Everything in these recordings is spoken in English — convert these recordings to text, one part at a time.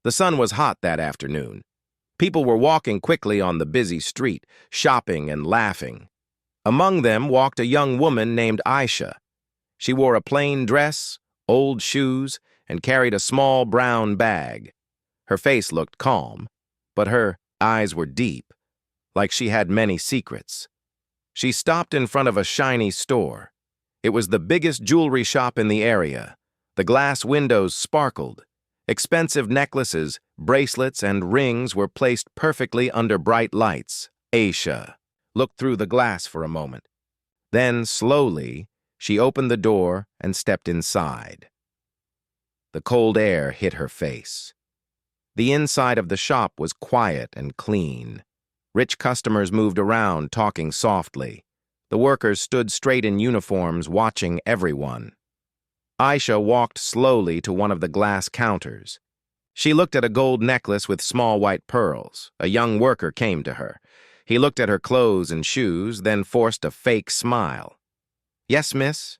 The sun was hot that afternoon. People were walking quickly on the busy street, shopping and laughing. Among them walked a young woman named Aisha. She wore a plain dress, old shoes, and carried a small brown bag. Her face looked calm, but her eyes were deep, like she had many secrets. She stopped in front of a shiny store. It was the biggest jewelry shop in the area. The glass windows sparkled. Expensive necklaces, bracelets, and rings were placed perfectly under bright lights. Aisha looked through the glass for a moment. Then, slowly, she opened the door and stepped inside. The cold air hit her face. The inside of the shop was quiet and clean. Rich customers moved around, talking softly. The workers stood straight in uniforms, watching everyone. Aisha walked slowly to one of the glass counters. She looked at a gold necklace with small white pearls. A young worker came to her. He looked at her clothes and shoes, then forced a fake smile. "Yes, miss?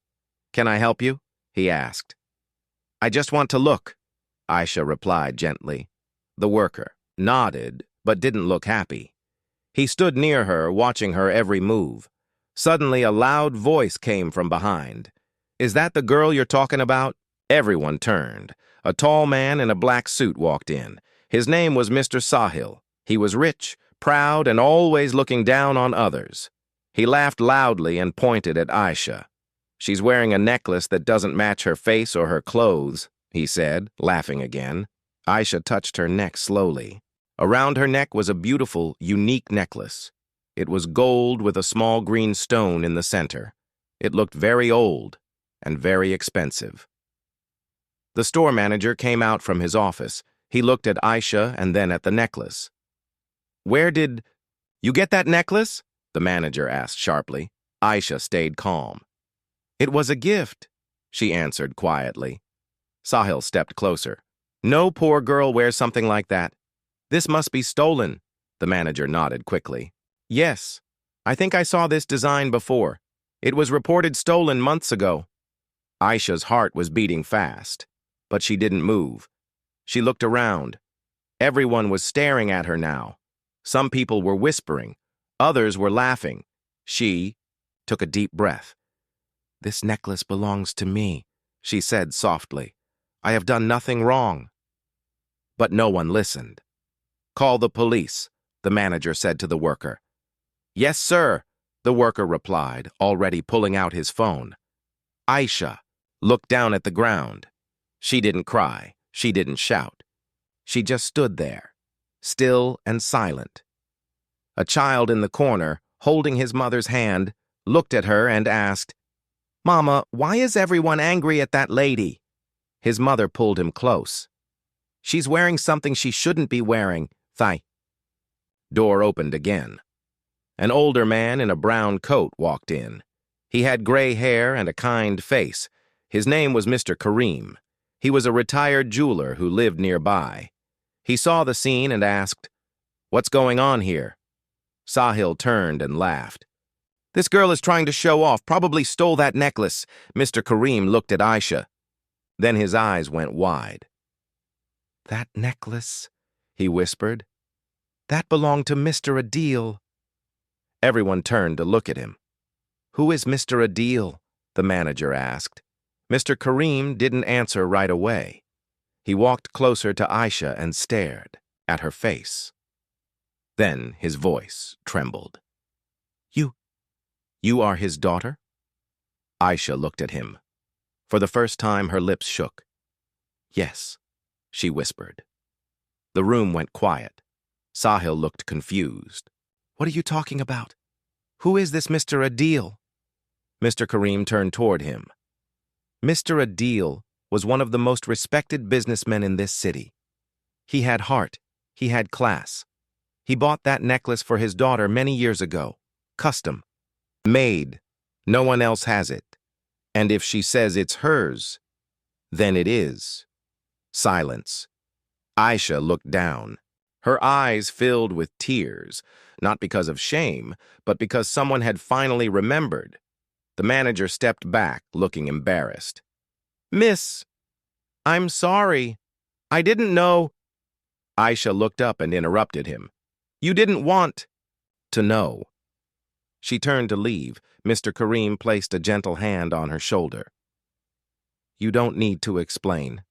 Can I help you?" he asked. "I just want to look," Aisha replied gently. The worker nodded, but didn't look happy. He stood near her, watching her every move. Suddenly, a loud voice came from behind. "Is that the girl you're talking about?" Everyone turned. A tall man in a black suit walked in. His name was Mr. Sahil. He was rich, proud, and always looking down on others. He laughed loudly and pointed at Aisha. "She's wearing a necklace that doesn't match her face or her clothes," he said, laughing again. Aisha touched her neck slowly. Around her neck was a beautiful, unique necklace. It was gold with a small green stone in the center. It looked very old and very expensive. The store manager came out from his office. He looked at Aisha and then at the necklace. "Where did you get that necklace?" the manager asked sharply. Aisha stayed calm. "It was a gift," she answered quietly. Sahil stepped closer. "No poor girl wears something like that. This must be stolen," the manager nodded quickly. "Yes, I think I saw this design before. It was reported stolen months ago." Aisha's heart was beating fast, but she didn't move. She looked around. Everyone was staring at her now. Some people were whispering. Others were laughing. She took a deep breath. "This necklace belongs to me," she said softly. "I have done nothing wrong." But no one listened. "Call the police," the manager said to the worker. "Yes, sir," the worker replied, already pulling out his phone. Aisha looked down at the ground. She didn't cry. She didn't shout. She just stood there, still and silent. A child in the corner, holding his mother's hand, looked at her and asked, "Mama, why is everyone angry at that lady?" His mother pulled him close. "She's wearing something she shouldn't be wearing, Thai." Door opened again. An older man in a brown coat walked in. He had gray hair and a kind face. His name was Mr. Kareem. He was a retired jeweler who lived nearby. He saw the scene and asked, "What's going on here?" Sahil turned and laughed. "This girl is trying to show off, probably stole that necklace." Mr. Kareem looked at Aisha. Then his eyes went wide. "That necklace," he whispered, "that belonged to Mr. Adil." Everyone turned to look at him. "Who is Mr. Adil?" the manager asked. Mr. Kareem didn't answer right away. He walked closer to Aisha and stared at her face. Then his voice trembled. You are his daughter?" Aisha looked at him. For the first time, her lips shook. "Yes," she whispered. The room went quiet. Sahil looked confused. "What are you talking about? Who is this Mr. Adil?" Mr. Kareem turned toward him. Mr. Adil was one of the most respected businessmen in this city. He had heart. He had class. He bought that necklace for his daughter many years ago. Custom. Made. No one else has it. And if she says it's hers, then it is. Silence. Aisha looked down. Her eyes filled with tears, not because of shame, but because someone had finally remembered. The manager stepped back, looking embarrassed. "Miss, I'm sorry. I didn't know." Aisha looked up and interrupted him. You didn't want to know. She turned to leave. Mr. Kareem placed a gentle hand on her shoulder. You don't need to explain.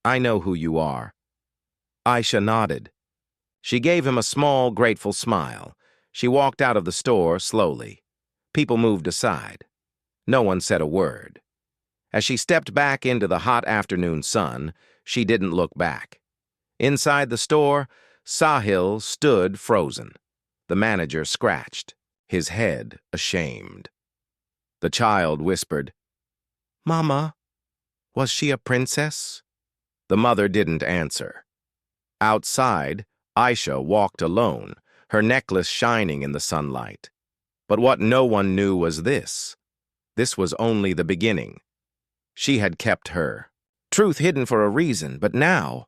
I know who you are. Aisha nodded. She gave him a small, grateful smile. She walked out of the store slowly. People moved aside. No one said a word. As she stepped back into the hot afternoon sun, she didn't look back. Inside the store, Sahil stood frozen. The manager scratched, his head ashamed. The child whispered, Mama, was she a princess? The mother didn't answer. Outside, Aisha walked alone, her necklace shining in the sunlight. But what no one knew was this. This was only the beginning. She had kept her truth hidden for a reason, but now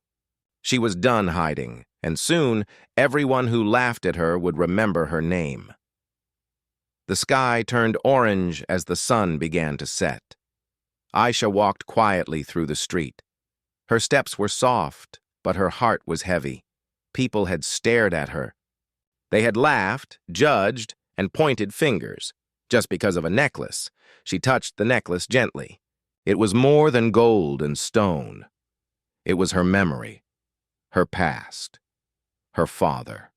she was done hiding, and soon everyone who laughed at her would remember her name. The sky turned orange as the sun began to set. Aisha walked quietly through the street. Her steps were soft, but her heart was heavy. People had stared at her. They had laughed, judged, and pointed fingers. Just because of a necklace, she touched the necklace gently. It was more than gold and stone. It was her memory, her past, her father.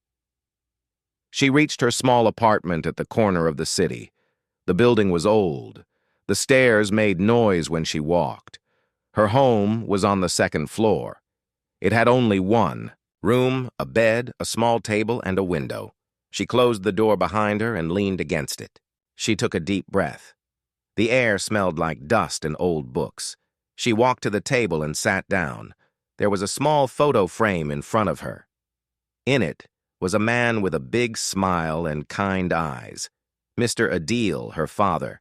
She reached her small apartment at the corner of the city. The building was old. The stairs made noise when she walked. Her home was on the second floor. It had only one room, a bed, a small table, and a window. She closed the door behind her and leaned against it. She took a deep breath. The air smelled like dust and old books. She walked to the table and sat down. There was a small photo frame in front of her. In it was a man with a big smile and kind eyes. Mr. Adil, her father.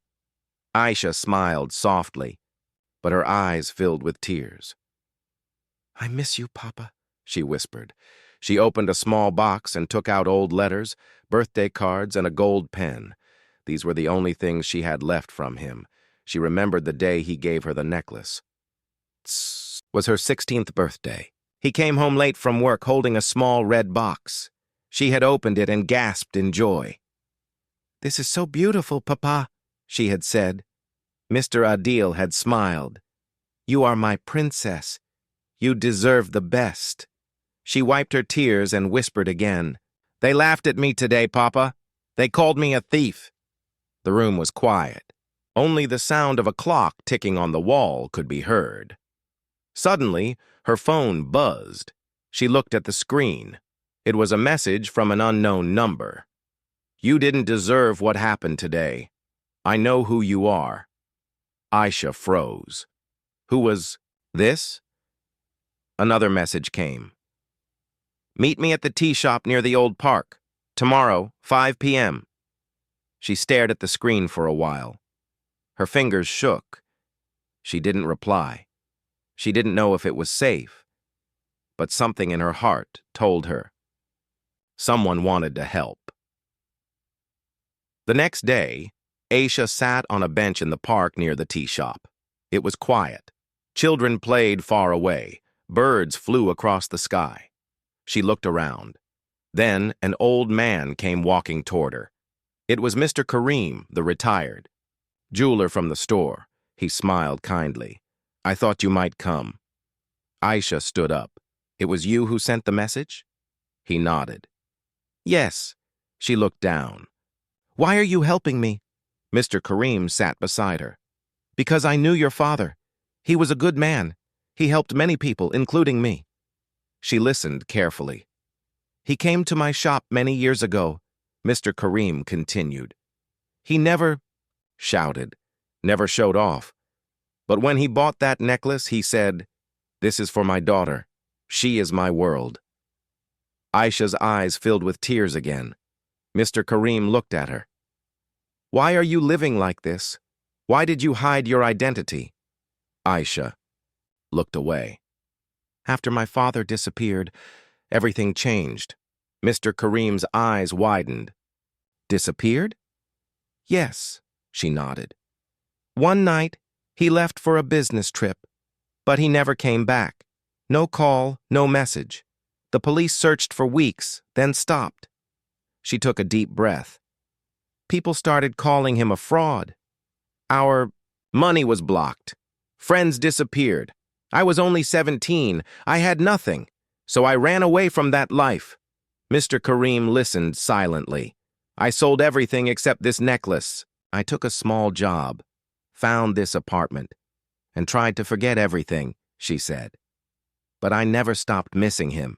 Aisha smiled softly, but her eyes filled with tears. I miss you, Papa, she whispered. She opened a small box and took out old letters, birthday cards, and a gold pen. These were the only things she had left from him. She remembered the day he gave her the necklace. Tss, was her 16th birthday. He came home late from work holding a small red box. She had opened it and gasped in joy. This is so beautiful, Papa, she had said. Mr. Adil had smiled. You are my princess. You deserve the best. She wiped her tears and whispered again. They laughed at me today, Papa. They called me a thief. The room was quiet. Only the sound of a clock ticking on the wall could be heard. Suddenly, her phone buzzed. She looked at the screen. It was a message from an unknown number. You didn't deserve what happened today. I know who you are. Aisha froze. Who was this? Another message came. Meet me at the tea shop near the old park. Tomorrow, 5 p.m. She stared at the screen for a while. Her fingers shook. She didn't reply. She didn't know if it was safe, but something in her heart told her. Someone wanted to help. The next day, Aisha sat on a bench in the park near the tea shop. It was quiet. Children played far away. Birds flew across the sky. She looked around. Then an old man came walking toward her. It was Mr. Kareem, the retired jeweler from the store. He smiled kindly. I thought you might come. Aisha stood up. It was you who sent the message? He nodded. Yes. She looked down. Why are you helping me? Mr. Kareem sat beside her. Because I knew your father. He was a good man. He helped many people, including me. She listened carefully. He came to my shop many years ago, Mr. Kareem continued. He never shouted, never showed off. But when he bought that necklace, he said, This is for my daughter. She is my world. Aisha's eyes filled with tears again. Mr. Kareem looked at her. Why are you living like this? Why did you hide your identity? Aisha looked away. After my father disappeared, everything changed. Mr. Kareem's eyes widened. Disappeared? Yes, she nodded. One night, he left for a business trip, but he never came back. No call, no message. The police searched for weeks, then stopped. She took a deep breath. People started calling him a fraud. Our money was blocked. Friends disappeared. I was only 17. I had nothing. So I ran away from that life. Mr. Kareem listened silently. I sold everything except this necklace. I took a small job, found this apartment, and tried to forget everything, she said. But I never stopped missing him.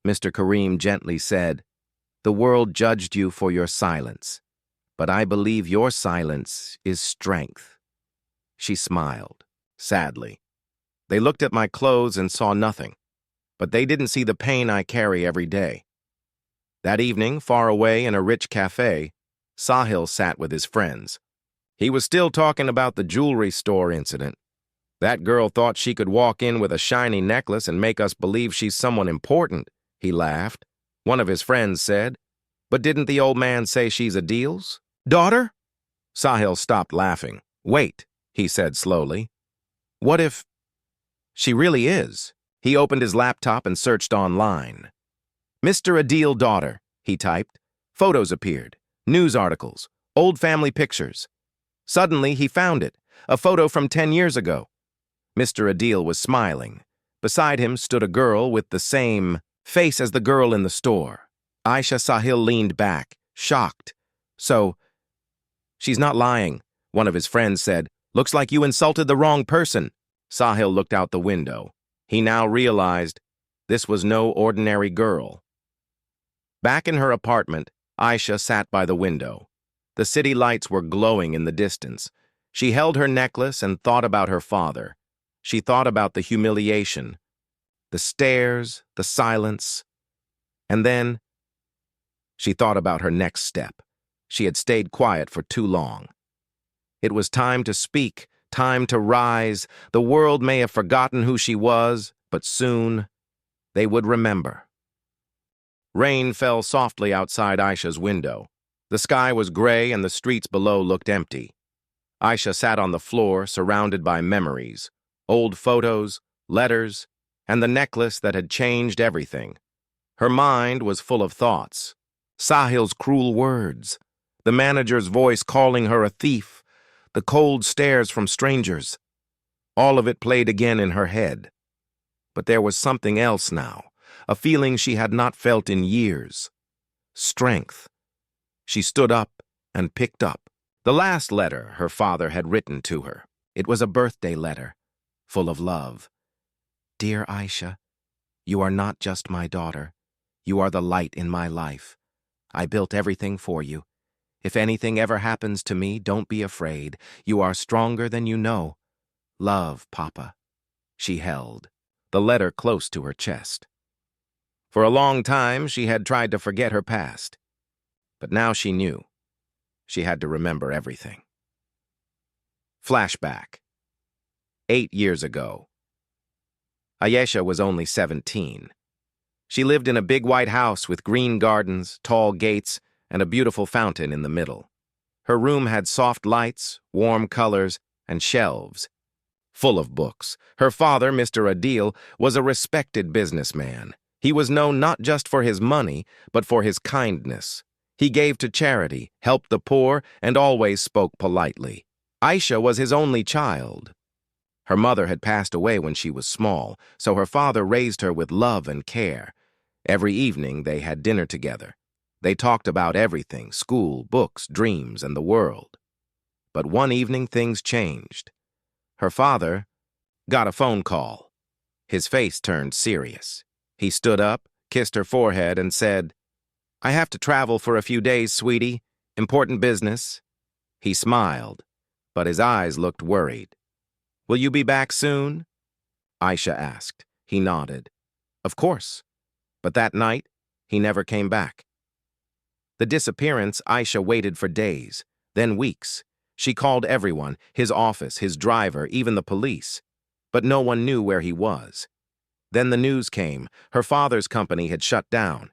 Mr. Kareem gently said, "The world judged you for your silence, but I believe your silence is strength." She smiled, sadly. They looked at my clothes and saw nothing, but they didn't see the pain I carry every day. That evening, far away in a rich cafe, Sahil sat with his friends. He was still talking about the jewelry store incident. "That girl thought she could walk in with a shiny necklace and make us believe she's someone important," he laughed. One of his friends said, "But didn't the old man say she's Adil's daughter?" Sahil stopped laughing. "Wait," he said slowly. "What if she really is?" He opened his laptop and searched online. "Mr. Adil daughter," he typed. Photos appeared, news articles, old family pictures. Suddenly, he found it, a photo from 10 years ago. Mr. Adil was smiling. Beside him stood a girl with the same face as the girl in the store. Aisha Sahil leaned back, shocked. "So, she's not lying," one of his friends said. "Looks like you insulted the wrong person." Sahil looked out the window. He now realized this was no ordinary girl. Back in her apartment, Aisha sat by the window. The city lights were glowing in the distance. She held her necklace and thought about her father. She thought about the humiliation, the stares, the silence. And then she thought about her next step. She had stayed quiet for too long. It was time to speak, time to rise. The world may have forgotten who she was, but soon they would remember. Rain fell softly outside Aisha's window. The sky was gray and the streets below looked empty. Aisha sat on the floor, surrounded by memories, old photos, letters, and the necklace that had changed everything. Her mind was full of thoughts. Sahil's cruel words, the manager's voice calling her a thief, the cold stares from strangers. All of it played again in her head. But there was something else now, a feeling she had not felt in years. Strength. She stood up and picked up the last letter her father had written to her. It was a birthday letter, full of love. "Dear Aisha, you are not just my daughter. You are the light in my life. I built everything for you. If anything ever happens to me, don't be afraid. You are stronger than you know. Love, Papa." She held the letter close to her chest. For a long time, she had tried to forget her past. But now she knew. She had to remember everything. Flashback. 8 years ago. Ayesha was only 17. She lived in a big white house with green gardens, tall gates, and a beautiful fountain in the middle. Her room had soft lights, warm colors, and shelves full of books. Her father, Mr. Adil, was a respected businessman. He was known not just for his money, but for his kindness. He gave to charity, helped the poor, and always spoke politely. Aisha was his only child. Her mother had passed away when she was small, so her father raised her with love and care. Every evening they had dinner together. They talked about everything, school, books, dreams, and the world. But one evening things changed. Her father got a phone call. His face turned serious. He stood up, kissed her forehead, and said, "I have to travel for a few days, sweetie. Important business." He smiled, but his eyes looked worried. "Will you be back soon?" Aisha asked. He nodded. "Of course." But that night, he never came back. The disappearance, Aisha waited for days, then weeks. She called everyone, his office, his driver, even the police. But no one knew where he was. Then the news came. Her father's company had shut down.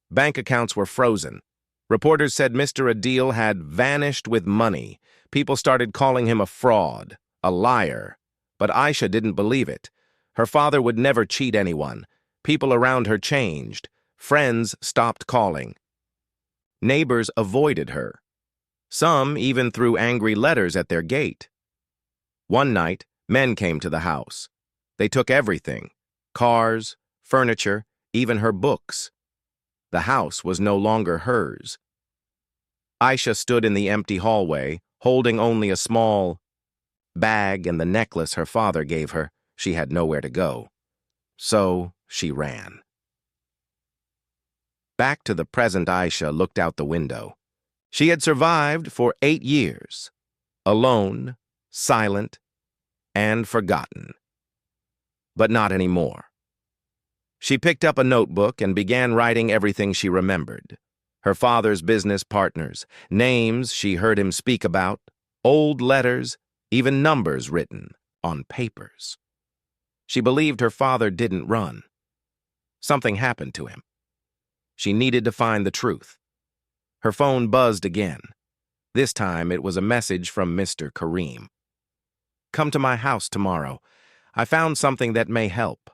Bank accounts were frozen. Reporters said Mr. Adil had vanished with money. People started calling him a fraud, a liar. But Aisha didn't believe it. Her father would never cheat anyone. People around her changed. Friends stopped calling. Neighbors avoided her. Some even threw angry letters at their gate. One night, men came to the house. They took everything: cars, furniture, even her books. The house was no longer hers. Aisha stood in the empty hallway, holding only a small bag and the necklace her father gave her. She had nowhere to go. So she ran. Back to the present, Aisha looked out the window. She had survived for 8 years, alone, silent, and forgotten. But not anymore. She picked up a notebook and began writing everything she remembered. Her father's business partners, names she heard him speak about, old letters, even numbers written on papers. She believed her father didn't run. Something happened to him. She needed to find the truth. Her phone buzzed again. This time it was a message from Mr. Kareem. "Come to my house tomorrow. I found something that may help."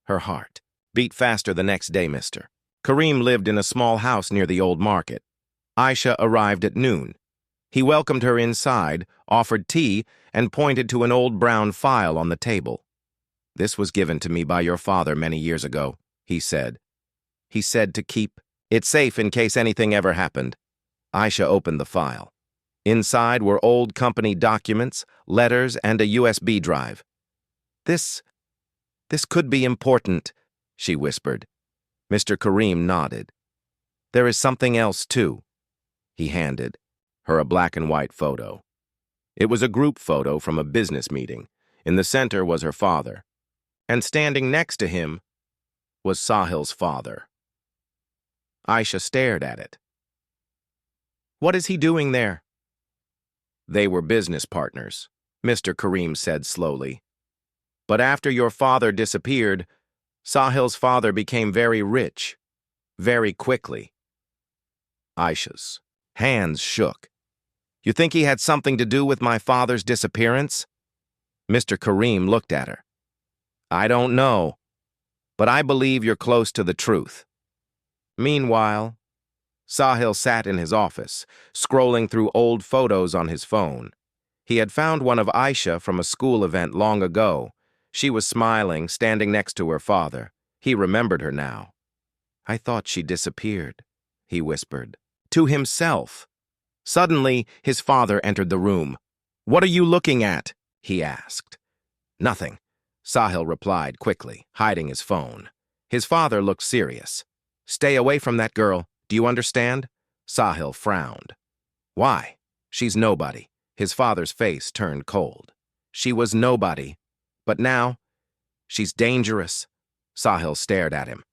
Her heart beat faster the next day. Mr. Kareem lived in a small house near the old market. Aisha arrived at noon. He welcomed her inside, offered tea, and pointed to an old brown file on the table. "This was given to me by your father many years ago," he said. "He said to keep it safe in case anything ever happened." Aisha opened the file. Inside were old company documents, letters, and a USB drive. This could be important," she whispered. Mr. Kareem nodded. "There is something else, too." He handed her a black and white photo. It was a group photo from a business meeting. In the center was her father, and standing next to him was Sahil's father. Aisha stared at it. "What is he doing there?" "They were business partners," Mr. Kareem said slowly. "But after your father disappeared, Sahil's father became very rich, very quickly." Aisha's hands shook. "You think he had something to do with my father's disappearance?" Mr. Kareem looked at her. "I don't know, but I believe you're close to the truth." Meanwhile, Sahil sat in his office, scrolling through old photos on his phone. He had found one of Aisha from a school event long ago. She was smiling, standing next to her father. He remembered her now. "I thought she disappeared," he whispered. To himself. Suddenly, his father entered the room. "What are you looking at?" he asked. "Nothing," Sahil replied quickly, hiding his phone. His father looked serious. "Stay away from that girl. Do you understand?" Sahil frowned. "Why? She's nobody." His father's face turned cold. "She was nobody. But now, she's dangerous." Sahil stared at him.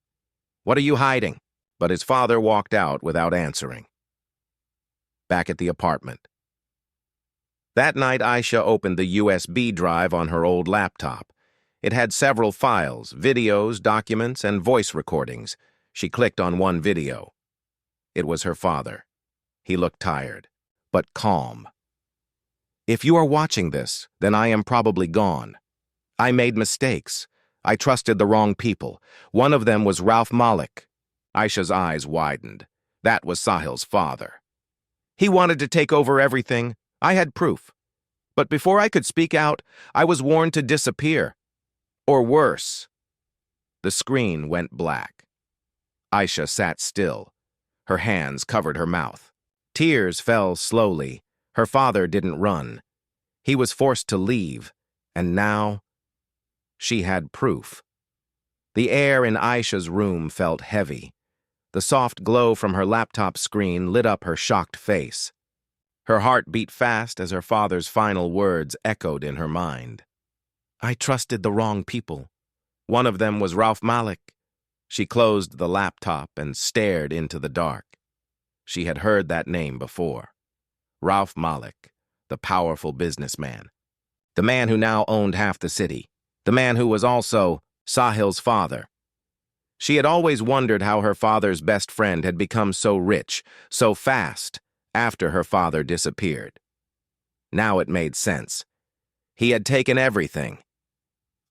"What are you hiding?" But his father walked out without answering. Back at the apartment. That night, Aisha opened the USB drive on her old laptop. It had several files, videos, documents, and voice recordings. She clicked on one video. It was her father. He looked tired, but calm. "If you are watching this, then I am probably gone. I made mistakes. I trusted the wrong people. One of them was Ralph Malik." Aisha's eyes widened. That was Sahil's father. "He wanted to take over everything. I had proof. But before I could speak out, I was warned to disappear. Or worse." The screen went black. Aisha sat still. Her hands covered her mouth. Tears fell slowly. Her father didn't run. He was forced to leave, and now she had proof. The air in Aisha's room felt heavy. The soft glow from her laptop screen lit up her shocked face. Her heart beat fast as her father's final words echoed in her mind. "I trusted the wrong people. One of them was Ralph Malik." She closed the laptop and stared into the dark. She had heard that name before. Ralph Malik, the powerful businessman. The man who now owned half the city. The man who was also Sahil's father. She had always wondered how her father's best friend had become so rich, so fast, after her father disappeared. Now it made sense. He had taken everything.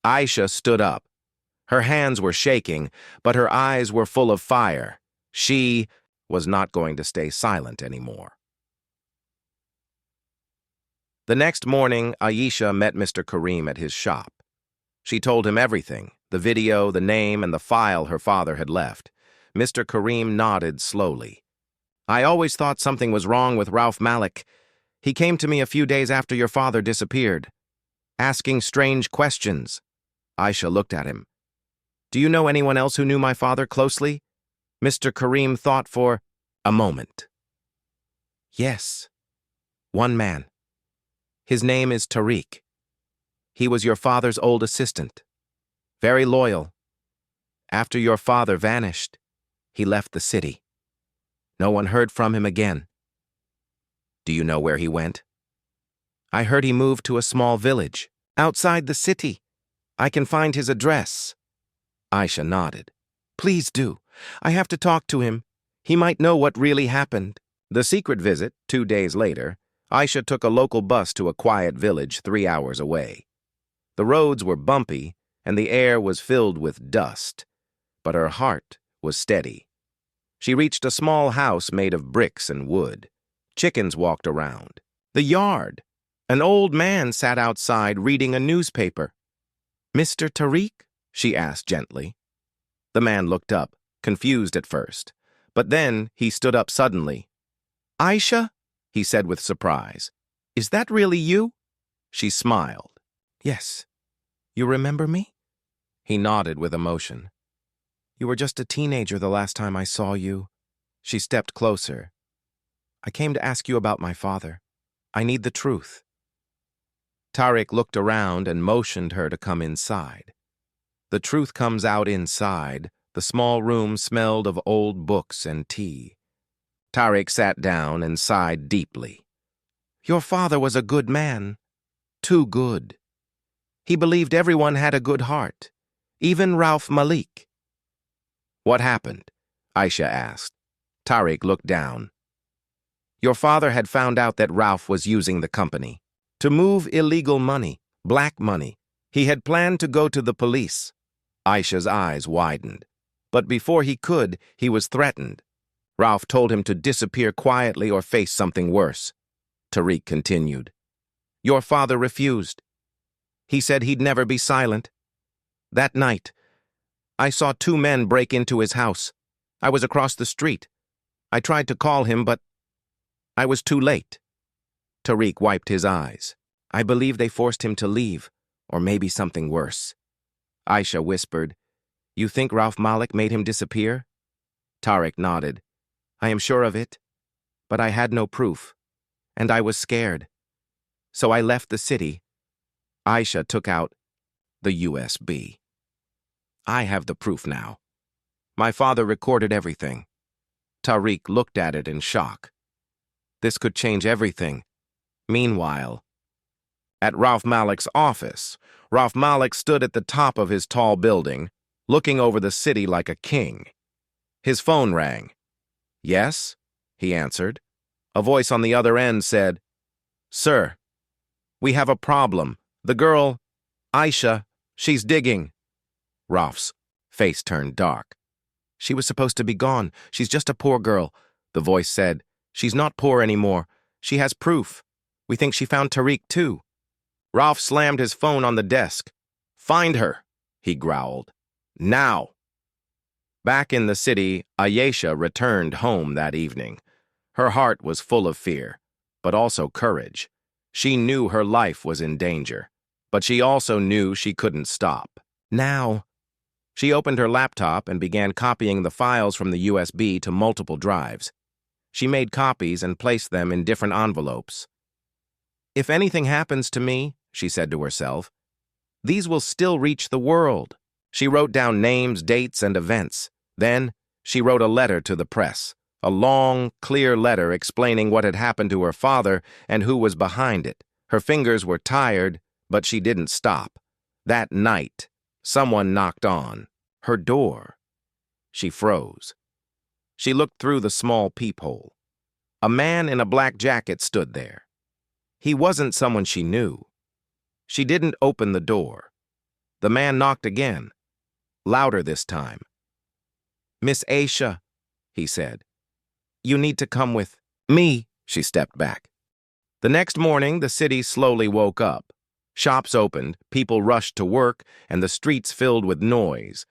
Aisha stood up. Her hands were shaking, but her eyes were full of fire. She was not going to stay silent anymore. The next morning, Aisha met Mr. Kareem at his shop. She told him everything, the video, the name, and the file her father had left. Mr. Kareem nodded slowly. I always thought something was wrong with Ralph Malik. He came to me a few days after your father disappeared, asking strange questions. Aisha looked at him. Do you know anyone else who knew my father closely? Mr. Kareem thought for a moment. Yes, one man. His name is Tariq. He was your father's old assistant. Very loyal. After your father vanished, he left the city. No one heard from him again. Do you know where he went? I heard he moved to a small village, outside the city. I can find his address. Aisha nodded. Please do. I have to talk to him. He might know what really happened. The secret visit, 2 days later, Aisha took a local bus to a quiet village 3 hours away. The roads were bumpy, and the air was filled with dust, but her heart was steady. She reached a small house made of bricks and wood. Chickens walked around. The yard. An old man sat outside reading a newspaper. Mr. Tariq? She asked gently. The man looked up, confused at first, but then he stood up suddenly. Aisha? He said with surprise. Is that really you? She smiled. Yes. You remember me? He nodded with emotion. You were just a teenager the last time I saw you. She stepped closer. I came to ask you about my father. I need the truth. Tariq looked around and motioned her to come inside. The truth comes out inside. The small room smelled of old books and tea. Tariq sat down and sighed deeply. Your father was a good man. Too good. He believed everyone had a good heart, even Ralph Malik. What happened? Aisha asked. Tariq looked down. Your father had found out that Ralph was using the company to move illegal money, black money. He had planned to go to the police. Aisha's eyes widened. But before he could, he was threatened. Ralph told him to disappear quietly or face something worse. Tariq continued. Your father refused. He said he'd never be silent. That night, I saw 2 men break into his house. I was across the street. I tried to call him, but I was too late. Tariq wiped his eyes. I believe they forced him to leave, or maybe something worse. Aisha whispered, You think Ralph Malik made him disappear? Tariq nodded. I am sure of it, but I had no proof, and I was scared. So I left the city. Aisha took out the USB. I have the proof now. My father recorded everything. Tariq looked at it in shock. This could change everything. Meanwhile, at Ralph Malik's office, Ralph Malik stood at the top of his tall building, looking over the city like a king. His phone rang. Yes, he answered. A voice on the other end said, Sir, we have a problem. The girl, Aisha, she's digging. Ralph's face turned dark. She was supposed to be gone. She's just a poor girl. The voice said, She's not poor anymore. She has proof. We think she found Tariq too. Ralph slammed his phone on the desk. Find her, he growled. Now. Back in the city, Aisha returned home that evening. Her heart was full of fear, but also courage. She knew her life was in danger, but she also knew she couldn't stop. Now. She opened her laptop and began copying the files from the USB to multiple drives. She made copies and placed them in different envelopes. If anything happens to me, she said to herself, these will still reach the world. She wrote down names, dates, and events. Then, she wrote a letter to the press, a long, clear letter explaining what had happened to her father and who was behind it. Her fingers were tired, but she didn't stop. That night, someone knocked on her door. She froze. She looked through the small peephole. A man in a black jacket stood there. He wasn't someone she knew. She didn't open the door. The man knocked again. louder this time. "Miss Aisha," he said, "you need to come with me." She stepped back. The next morning, the city slowly woke up. Shops opened, people rushed to work, and the streets filled with noise.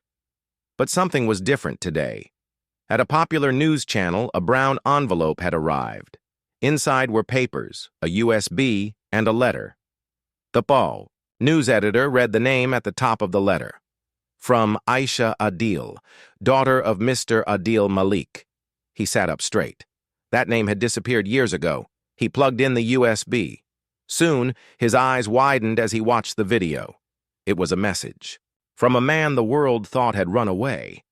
But something was different today. At a popular news channel, a brown envelope had arrived. Inside were papers, a USB, and a letter. The Paul, news editor, read the name at the top of the letter. From Aisha Adil, daughter of Mr. Adil Malik. He sat up straight. That name had disappeared years ago. He plugged in the USB. Soon, his eyes widened as he watched the video. It was a message. From a man the world thought had run away.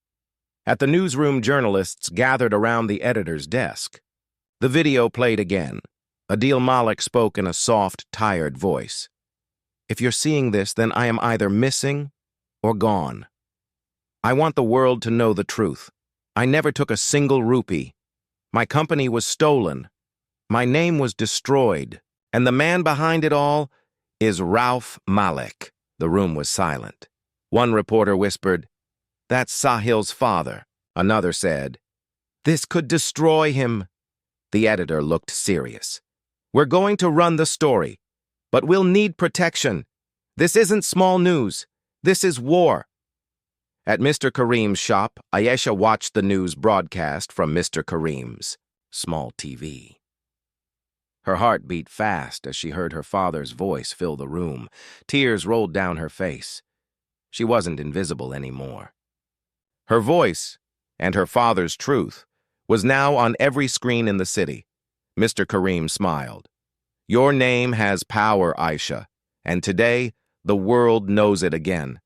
At the newsroom, journalists gathered around the editor's desk. The video played again. Adil Malik spoke in a soft, tired voice. "If you're seeing this, then I am either missing or gone. I want the world to know the truth. I never took a single rupee. My company was stolen. My name was destroyed. And the man behind it all is Ralph Malik." The room was silent. One reporter whispered, "That's Sahil's father." Another said, "This could destroy him." The editor looked serious. "We're going to run the story, but we'll need protection. This isn't small news. This is war." At Mr. Kareem's shop, Ayesha watched the news broadcast from Mr. Kareem's small TV. Her heart beat fast as she heard her father's voice fill the room. Tears rolled down her face. She wasn't invisible anymore. Her voice, and her father's truth, was now on every screen in the city. Mr. Kareem smiled. "Your name has power, Aisha, and today the world knows it again."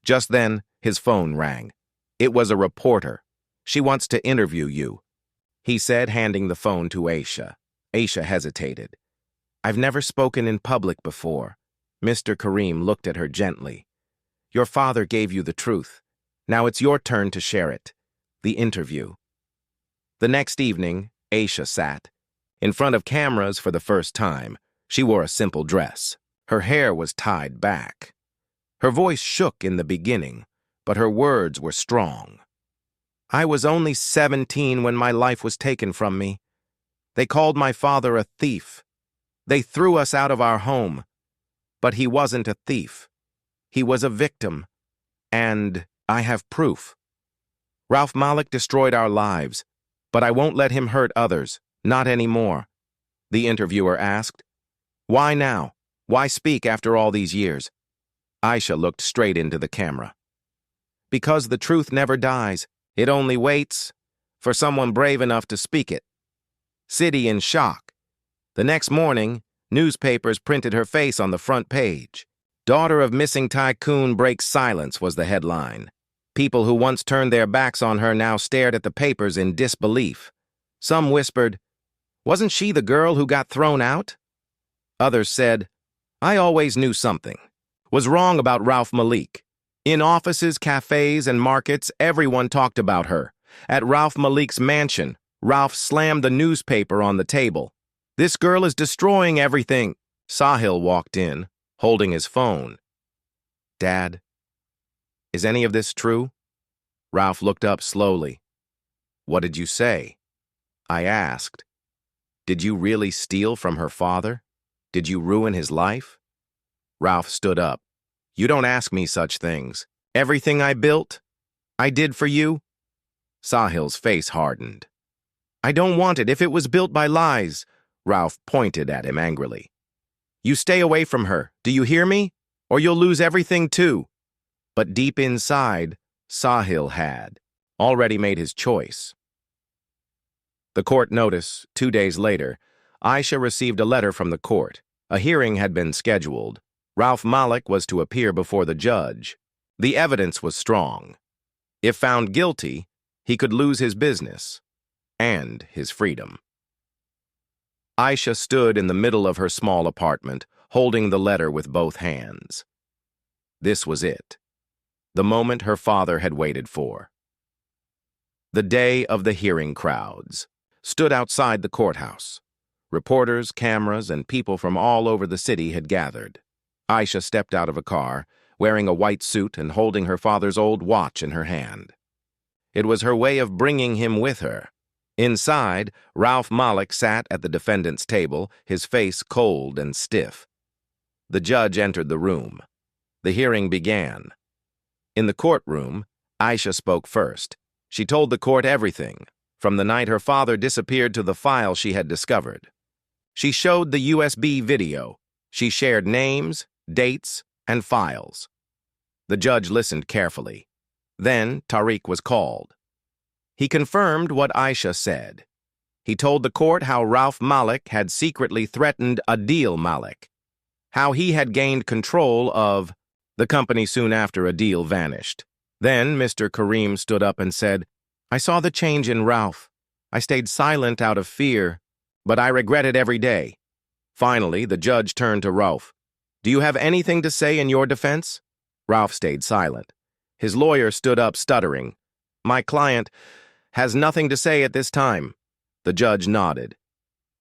Just then, his phone rang. It was a reporter. "She wants to interview you," he said, handing the phone to Aisha. Aisha hesitated. "I've never spoken in public before." Mr. Kareem looked at her gently. "Your father gave you the truth. Now it's your turn to share it." The interview. The next evening, Aisha sat. In front of cameras for the first time, she wore a simple dress. Her hair was tied back. Her voice shook in the beginning, but her words were strong. "I was only 17 when my life was taken from me. They called my father a thief. They threw us out of our home. But he wasn't a thief. He was a victim. And I have proof. Ralph Malik destroyed our lives, but I won't let him hurt others, not anymore." The interviewer asked, "Why now? Why speak after all these years?" Aisha looked straight into the camera. "Because the truth never dies. It only waits for someone brave enough to speak it." City in shock. The next morning, newspapers printed her face on the front page. "Daughter of missing tycoon breaks silence" was the headline. People who once turned their backs on her now stared at the papers in disbelief. Some whispered, "Wasn't she the girl who got thrown out?" Others said, "I always knew something was wrong about Ralph Malik." In offices, cafes, and markets, everyone talked about her. At Ralph Malik's mansion, Ralph slammed the newspaper on the table. "This girl is destroying everything." Sahil walked in, holding his phone. "Dad, is any of this true?" Ralph looked up slowly. "What did you say?" I asked. "Did you really steal from her father? Did you ruin his life?" Ralph stood up. "You don't ask me such things. Everything I built, I did for you." Sahil's face hardened. "I don't want it if it was built by lies." Ralph pointed at him angrily. "You stay away from her, do you hear me? Or you'll lose everything too." But deep inside, Sahil had already made his choice. The court notice, 2 days later, Aisha received a letter from the court. A hearing had been scheduled. Ralph Malik was to appear before the judge. The evidence was strong. If found guilty, he could lose his business and his freedom. Aisha stood in the middle of her small apartment, holding the letter with both hands. This was it, the moment her father had waited for. The day of the hearing. Crowds stood outside the courthouse. Reporters, cameras, and people from all over the city had gathered. Aisha stepped out of a car, wearing a white suit and holding her father's old watch in her hand. It was her way of bringing him with her. Inside, Ralph Malik sat at the defendant's table, his face cold and stiff. The judge entered the room. The hearing began. In the courtroom, Aisha spoke first. She told the court everything, from the night her father disappeared to the file she had discovered. She showed the USB video. She shared names, dates, and files. The judge listened carefully. Then Tariq was called. He confirmed what Aisha said. He told the court how Ralph Malik had secretly threatened Adil Malik, how he had gained control of the company soon after Adil vanished. Then Mr. Karim stood up and said, "I saw the change in Ralph. I stayed silent out of fear, but I regret it every day." Finally, the judge turned to Ralph. "Do you have anything to say in your defense?" Ralph stayed silent. His lawyer stood up, stuttering. "My client has nothing to say at this time." The judge nodded.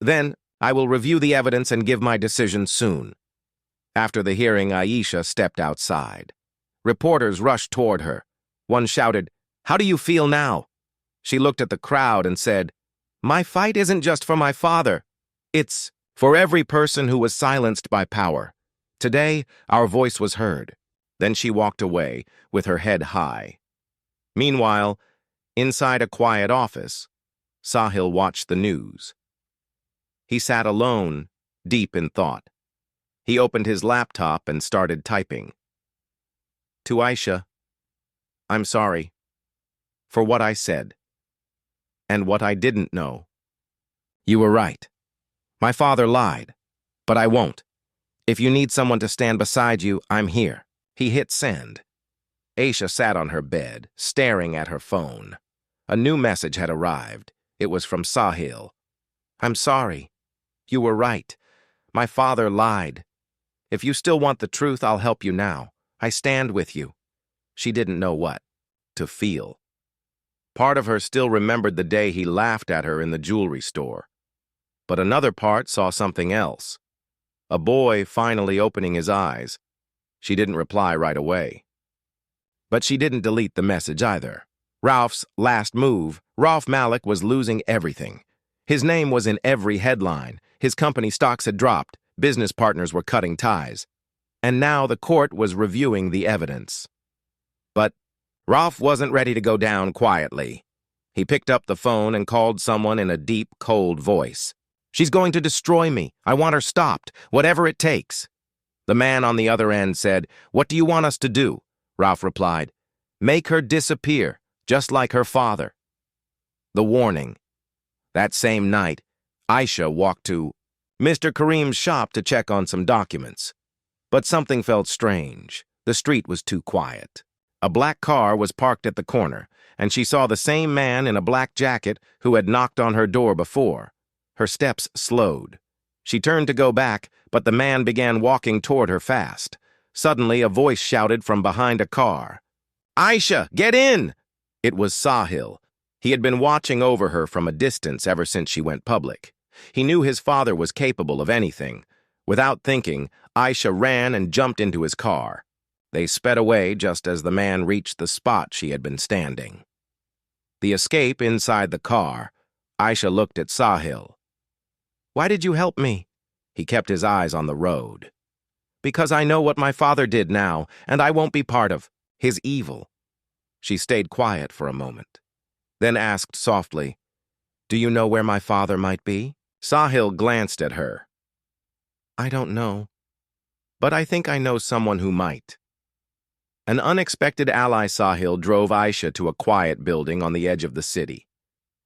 "Then I will review the evidence and give my decision soon." After the hearing, Aisha stepped outside. Reporters rushed toward her. One shouted, "How do you feel now?" She looked at the crowd and said, "My fight isn't just for my father. It's for every person who was silenced by power. Today, our voice was heard." Then she walked away, with her head high. Meanwhile, inside a quiet office, Sahil watched the news. He sat alone, deep in thought. He opened his laptop and started typing. To Aisha, I'm sorry for what I said and what I didn't know. You were right. My father lied, but I won't. If you need someone to stand beside you, I'm here. He hit send. Aisha sat on her bed, staring at her phone. A new message had arrived. It was from Sahil. I'm sorry. You were right. My father lied. If you still want the truth, I'll help you now. I stand with you. She didn't know what to feel. Part of her still remembered the day he laughed at her in the jewelry store. But another part saw something else. A boy finally opening his eyes. She didn't reply right away. But she didn't delete the message either. Ralph's last move, Ralph Malik was losing everything. His name was in every headline. His company stocks had dropped. Business partners were cutting ties. And now the court was reviewing the evidence. But Ralph wasn't ready to go down quietly. He picked up the phone and called someone in a deep, cold voice. She's going to destroy me. I want her stopped, whatever it takes. The man on the other end said, What do you want us to do? Ralph replied, Make her disappear, just like her father. The warning. That same night, Aisha walked to Mr. Karim's shop to check on some documents. But something felt strange. The street was too quiet. A black car was parked at the corner, and she saw the same man in a black jacket who had knocked on her door before. Her steps slowed. She turned to go back, but the man began walking toward her fast. Suddenly, a voice shouted from behind a car. Aisha, get in! It was Sahil. He had been watching over her from a distance ever since she went public. He knew his father was capable of anything. Without thinking, Aisha ran and jumped into his car. They sped away just as the man reached the spot she had been standing. The escape inside the car, Aisha looked at Sahil. Why did you help me? He kept his eyes on the road. Because I know what my father did now, and I won't be part of his evil. She stayed quiet for a moment, then asked softly, Do you know where my father might be? Sahil glanced at her. I don't know, but I think I know someone who might. An unexpected ally Sahil drove Aisha to a quiet building on the edge of the city.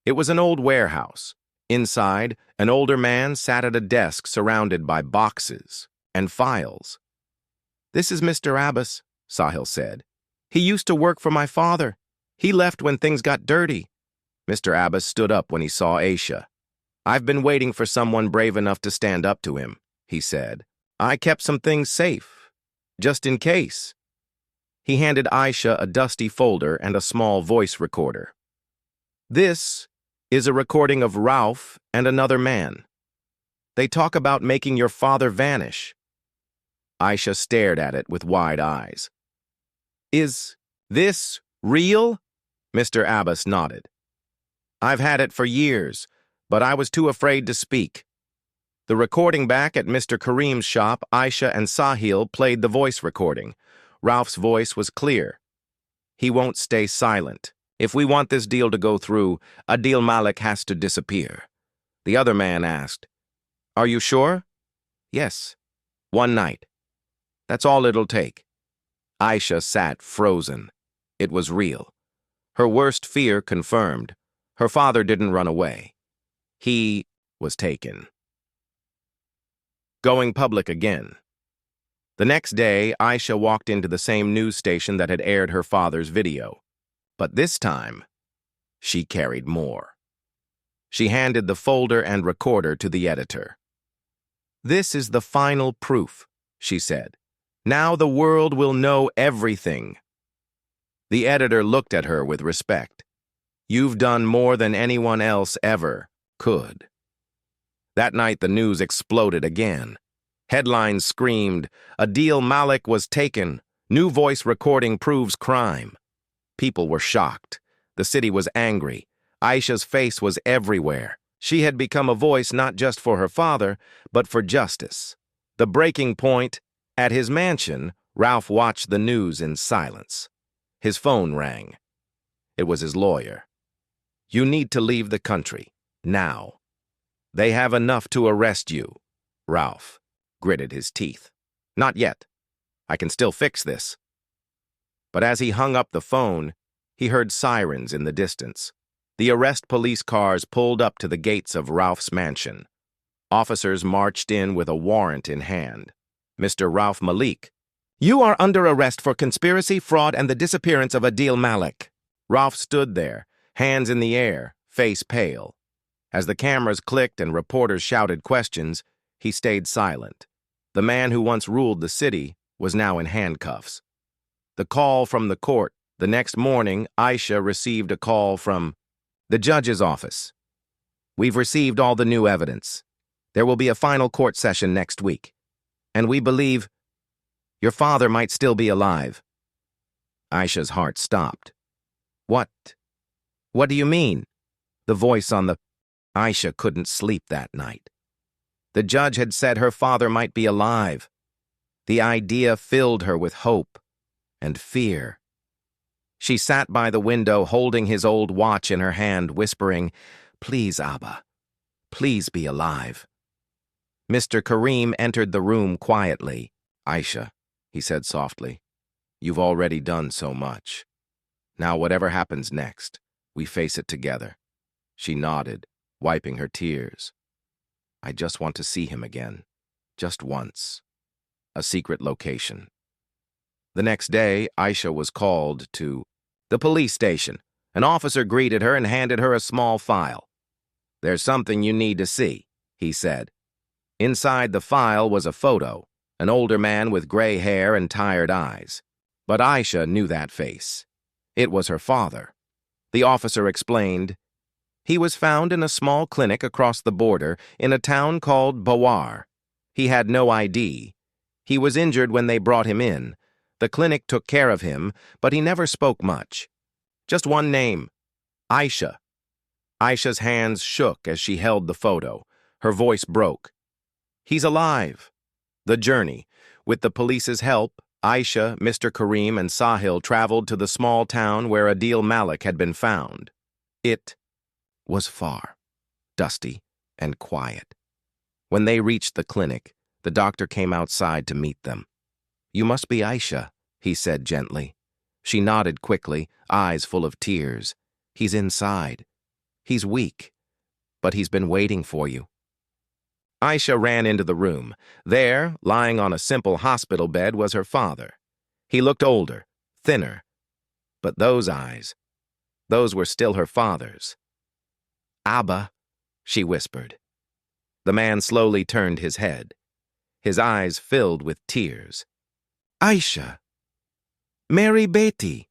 It was an old warehouse. Inside, an older man sat at a desk surrounded by boxes and files. This is Mr. Abbas, Sahil said. He used to work for my father. He left when things got dirty. Mr. Abbas stood up when he saw Aisha. I've been waiting for someone brave enough to stand up to him, he said. I kept some things safe, just in case. He handed Aisha a dusty folder and a small voice recorder. This is a recording of Ralph and another man. They talk about making your father vanish. Aisha stared at it with wide eyes. Is this real? Mr. Abbas nodded. I've had it for years, but I was too afraid to speak. The recording back at Mr. Kareem's shop, Aisha and Sahil played the voice recording. Ralph's voice was clear. He won't stay silent. If we want this deal to go through, Adil Malik has to disappear. The other man asked, Are you sure? Yes. One night. That's all it'll take. Aisha sat frozen. It was real. Her worst fear confirmed. Her father didn't run away. He was taken. Going public again. The next day, Aisha walked into the same news station that had aired her father's video. But this time, she carried more. She handed the folder and recorder to the editor. This is the final proof, she said. Now the world will know everything. The editor looked at her with respect. You've done more than anyone else ever could. That night the news exploded again. Headlines screamed, Adil Malik was taken. New voice recording proves crime. People were shocked. The city was angry. Aisha's face was everywhere. She had become a voice not just for her father, but for justice. The breaking point, at his mansion, Ralph watched the news in silence. His phone rang. It was his lawyer. You need to leave the country, now. They have enough to arrest you. Ralph gritted his teeth. Not yet. I can still fix this. But as he hung up the phone, he heard sirens in the distance. The arrest police cars pulled up to the gates of Ralph's mansion. Officers marched in with a warrant in hand. Mr. Ralph Malik, you are under arrest for conspiracy, fraud, and the disappearance of Adil Malik. Ralph stood there, hands in the air, face pale. As the cameras clicked and reporters shouted questions, he stayed silent. The man who once ruled the city was now in handcuffs. The call from the court. The next morning, Aisha received a call from the judge's office. We've received all the new evidence. There will be a final court session next week. And we believe your father might still be alive. Aisha's heart stopped. What? What do you mean? The voice on the... Aisha couldn't sleep that night. The judge had said her father might be alive. The idea filled her with hope and fear. She sat by the window holding his old watch in her hand, whispering, Please, Abba, please be alive. Mr. Kareem entered the room quietly. Aisha, he said softly, you've already done so much. Now whatever happens next, we face it together. She nodded, wiping her tears. I just want to see him again. Just once. A secret location. The next day, Aisha was called to the police station. An officer greeted her and handed her a small file. There's something you need to see, he said. Inside the file was a photo, an older man with gray hair and tired eyes. But Aisha knew that face. It was her father. The officer explained, he was found in a small clinic across the border in a town called Bawar. He had no ID. He was injured when they brought him in. The clinic took care of him, but he never spoke much. Just one name, Aisha. Aisha's hands shook as she held the photo. Her voice broke. He's alive. The journey. With the police's help, Aisha, Mr. Kareem, and Sahil traveled to the small town where Adil Malik had been found. It was far, dusty, and quiet. When they reached the clinic, the doctor came outside to meet them. You must be Aisha, he said gently. She nodded quickly, eyes full of tears. He's inside. He's weak, but he's been waiting for you. Aisha ran into the room. There, lying on a simple hospital bed, was her father. He looked older, thinner. But those eyes, those were still her father's. Abba, she whispered. The man slowly turned his head. His eyes filled with tears. Aisha. Mary Beti.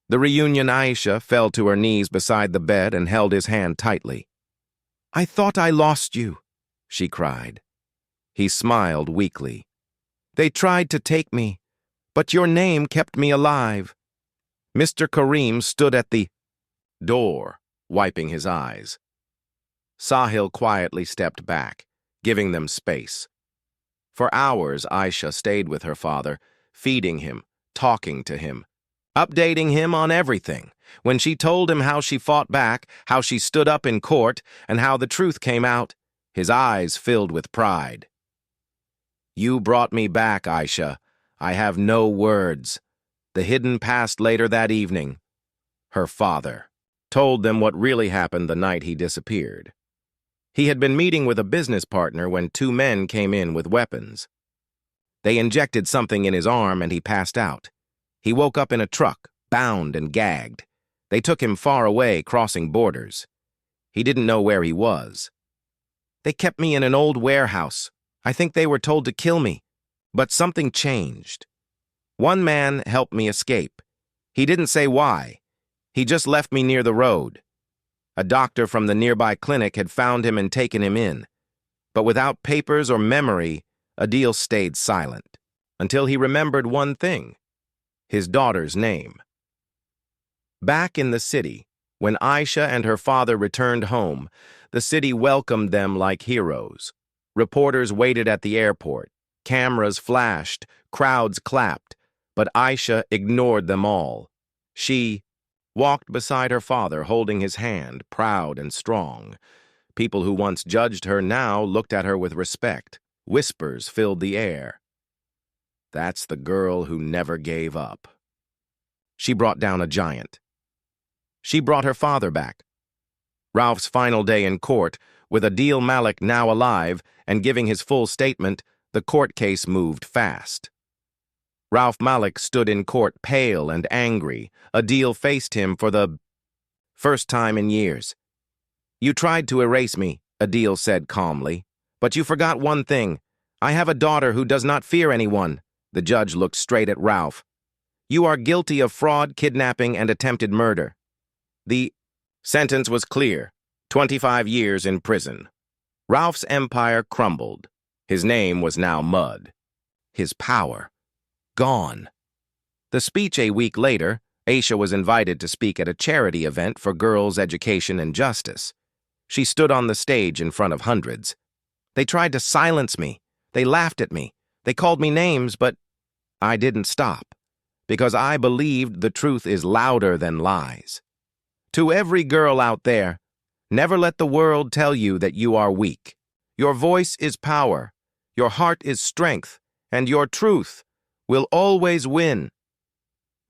The reunion Aisha fell to her knees beside the bed and held his hand tightly. I thought I lost you, she cried. He smiled weakly. They tried to take me, But your name kept me alive. Mr. Kareem stood at the door, wiping his eyes. Sahil quietly stepped back, giving them space. For hours, Aisha stayed with her father, feeding him, talking to him, updating him on everything. When she told him how she fought back, how she stood up in court, and how the truth came out, his eyes filled with pride. You brought me back, Aisha. I have no words. The hidden past later that evening. Her father told them what really happened the night he disappeared. He had been meeting with a business partner when two men came in with weapons. They injected something in his arm and he passed out. He woke up in a truck, bound and gagged. They took him far away, crossing borders. He didn't know where he was. They kept me in an old warehouse. I think they were told to kill me. But something changed. One man helped me escape. He didn't say why. He just left me near the road. A doctor from the nearby clinic had found him and taken him in. But without papers or memory, Adil stayed silent, until he remembered one thing: his daughter's name. Back in the city, when Aisha and her father returned home, the city welcomed them like heroes. Reporters waited at the airport. Cameras flashed, crowds clapped, but Aisha ignored them all. She walked beside her father, holding his hand, proud and strong. People who once judged her now looked at her with respect. Whispers filled the air. That's the girl who never gave up. She brought down a giant. She brought her father back. Ralph's final day in court, with Adil Malik now alive and giving his full statement, the court case moved fast. Ralph Malik stood in court pale and angry. Adil faced him for the first time in years. You tried to erase me, Adil said calmly, but you forgot one thing. I have a daughter who does not fear anyone. The judge looked straight at Ralph. You are guilty of fraud, kidnapping, and attempted murder. The sentence was clear: 25 years in prison. Ralph's empire crumbled. His name was now mud. His power gone. The speech a week later, Aisha was invited to speak at a charity event for girls' education and justice. She stood on the stage in front of hundreds. They tried to silence me. They laughed at me. They called me names, but I didn't stop, because I believed the truth is louder than lies. To every girl out there, never let the world tell you that you are weak. Your voice is power, your heart is strength, and your truth will always win.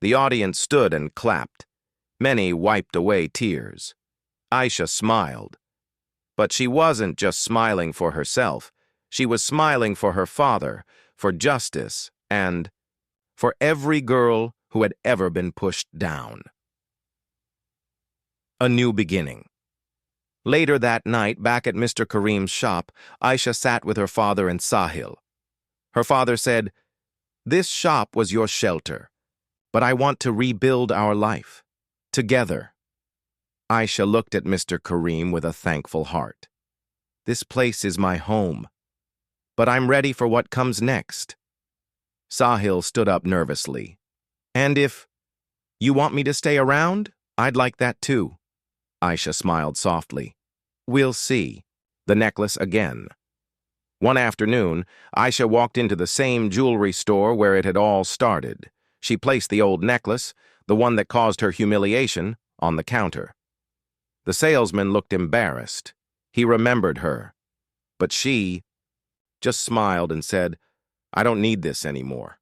The audience stood and clapped. Many wiped away tears. Aisha smiled. But she wasn't just smiling for herself. She was smiling for her father, for justice, and for every girl who had ever been pushed down. A new beginning. Later that night, back at Mr. Kareem's shop, Aisha sat with her father and Sahil. Her father said, "This shop was your shelter, but I want to rebuild our life, together." Aisha looked at Mr. Kareem with a thankful heart. This place is my home, but I'm ready for what comes next. Sahil stood up nervously. And if you want me to stay around, I'd like that too. Aisha smiled softly. We'll see. The necklace again. One afternoon, Aisha walked into the same jewelry store where it had all started. She placed the old necklace, the one that caused her humiliation, on the counter. The salesman looked embarrassed. He remembered her. But she just smiled and said, I don't need this anymore.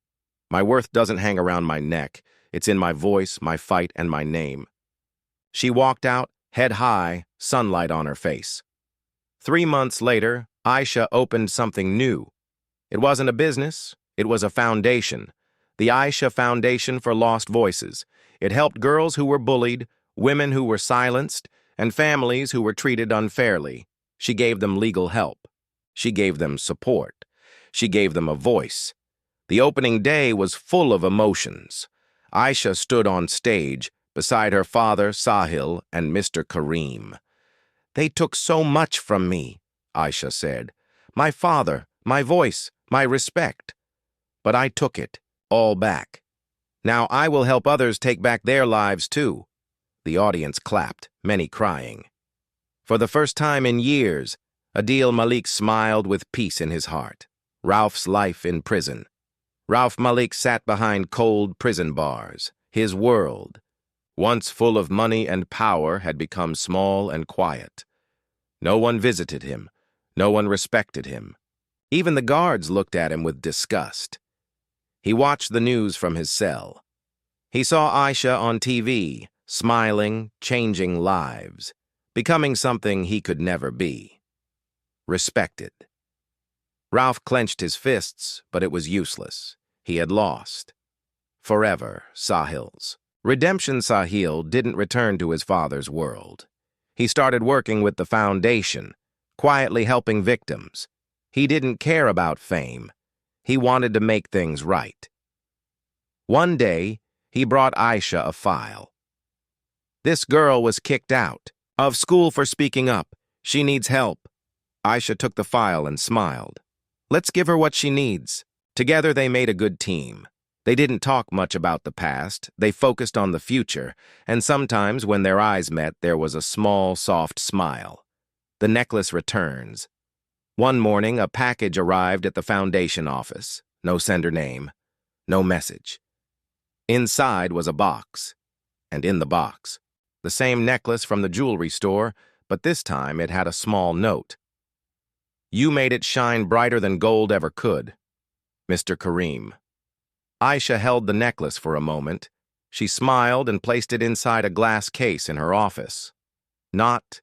My worth doesn't hang around my neck. It's in my voice, my fight, and my name. She walked out, head high, sunlight on her face. 3 months later, Aisha opened something new. It wasn't a business, it was a foundation. The Aisha Foundation for Lost Voices. It helped girls who were bullied, women who were silenced, and families who were treated unfairly. She gave them legal help. She gave them support. She gave them a voice. The opening day was full of emotions. Aisha stood on stage beside her father, Sahil, and Mr. Kareem. They took so much from me, Aisha said. My father, my voice, my respect. But I took it, all back. Now I will help others take back their lives too. The audience clapped, many crying. For the first time in years, Adil Malik smiled with peace in his heart. Ralph's life in prison. Ralph Malik sat behind cold prison bars. His world, once full of money and power, had become small and quiet. No one visited him. No one respected him. Even the guards looked at him with disgust. He watched the news from his cell. He saw Aisha on TV, smiling, changing lives, becoming something he could never be. Respected. Ralph clenched his fists, but it was useless. He had lost. Forever, Sahil's. Redemption Sahil didn't return to his father's world. He started working with the foundation, quietly helping victims. He didn't care about fame. He wanted to make things right. One day, he brought Aisha a file. This girl was kicked out of school for speaking up. She needs help. Aisha took the file and smiled. Let's give her what she needs. Together they made a good team. They didn't talk much about the past. They focused on the future, and sometimes when their eyes met, there was a small, soft smile. The necklace returns. One morning, a package arrived at the foundation office. No sender name, no message. Inside was a box, and in the box, the same necklace from the jewelry store, but this time it had a small note. You made it shine brighter than gold ever could, Mr. Kareem. Aisha held the necklace for a moment. She smiled and placed it inside a glass case in her office. Not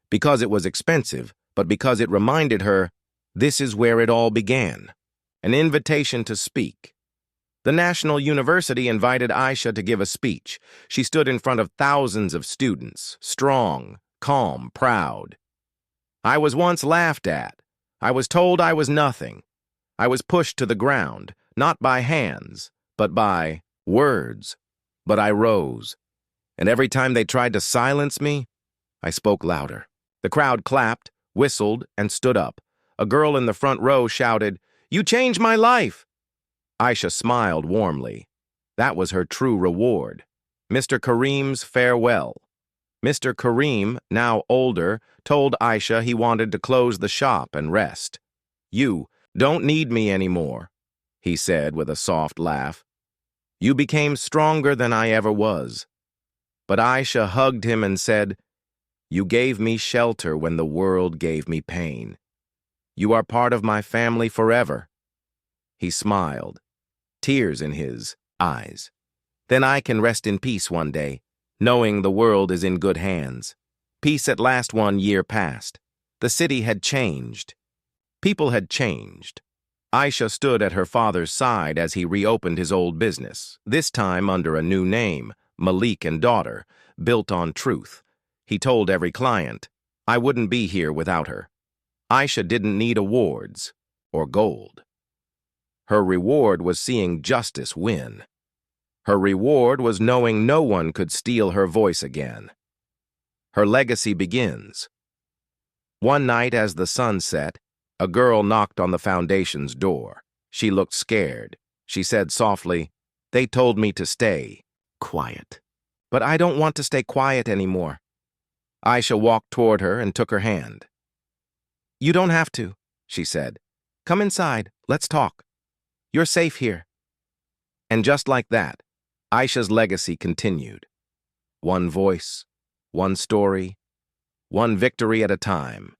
because it was expensive, but because it reminded her, this is where it all began. An invitation to speak. The National University invited Aisha to give a speech. She stood in front of thousands of students, strong, calm, proud. I was once laughed at. I was told I was nothing. I was pushed to the ground, not by hands, but by words. But I rose. And every time they tried to silence me, I spoke louder. The crowd clapped, whistled, and stood up. A girl in the front row shouted, "You changed my life!" Aisha smiled warmly. That was her true reward. Mr. Kareem's farewell. Mr. Kareem, now older, told Aisha he wanted to close the shop and rest. You don't need me anymore, he said with a soft laugh. You became stronger than I ever was. But Aisha hugged him and said, you gave me shelter when the world gave me pain. You are part of my family forever. He smiled, tears in his eyes. Then I can rest in peace one day, knowing the world is in good hands. Peace at last. 1 year passed. The city had changed. People had changed. Aisha stood at her father's side as he reopened his old business, this time under a new name, Malik and Daughter, built on truth. He told every client, I wouldn't be here without her. Aisha didn't need awards or gold. Her reward was seeing justice win. Her reward was knowing no one could steal her voice again. Her legacy begins. One night as the sun set, a girl knocked on the foundation's door. She looked scared. She said softly, they told me to stay quiet. But I don't want to stay quiet anymore. Aisha walked toward her and took her hand. You don't have to, she said. Come inside, let's talk. You're safe here. And just like that, Aisha's legacy continued. One voice, one story, one victory at a time.